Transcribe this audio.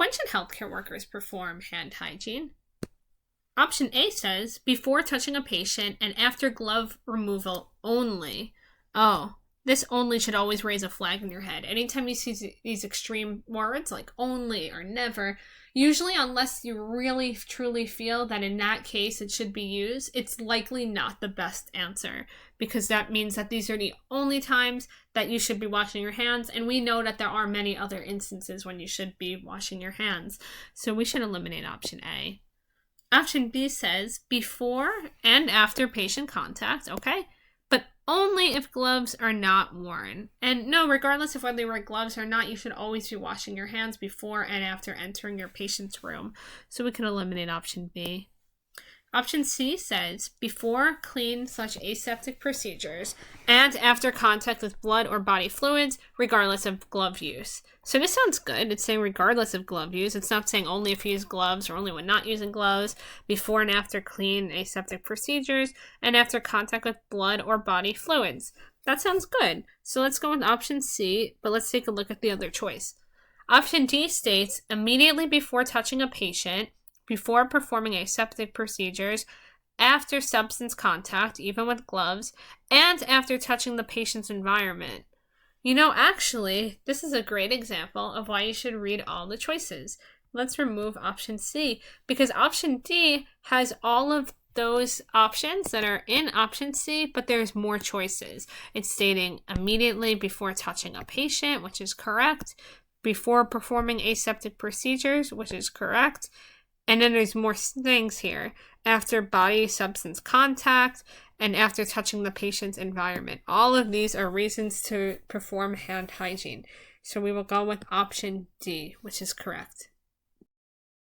when should healthcare workers perform hand hygiene? Option A says, before touching a patient and after glove removal only. Oh, this only should always raise a flag in your head. Anytime you see these extreme words like only or never, usually unless you really truly feel that in that case it should be used, it's likely not the best answer, because that means that these are the only times that you should be washing your hands, and we know that there are many other instances when you should be washing your hands. So we should eliminate option A. Option B says before and after patient contact, okay? But only if gloves are not worn. And no, regardless of whether you wear gloves or not, you should always be washing your hands before and after entering your patient's room. So we can eliminate option B. Option C says before clean/aseptic procedures and after contact with blood or body fluids, regardless of glove use. So this sounds good. It's saying regardless of glove use. It's not saying only if you use gloves or only when not using gloves, before and after clean aseptic procedures, and after contact with blood or body fluids. That sounds good. So let's go with option C, but let's take a look at the other choice. Option D states immediately before touching a patient, before performing aseptic procedures, after substance contact, even with gloves, and after touching the patient's environment. You know, actually, this is a great example of why you should read all the choices. Let's remove option C, because option D has all of those options that are in option C, but there's more choices. It's stating immediately before touching a patient, which is correct, before performing aseptic procedures, which is correct, and then there's more things here. After body substance contact and after touching the patient's environment. All of these are reasons to perform hand hygiene. So we will go with option D, which is correct.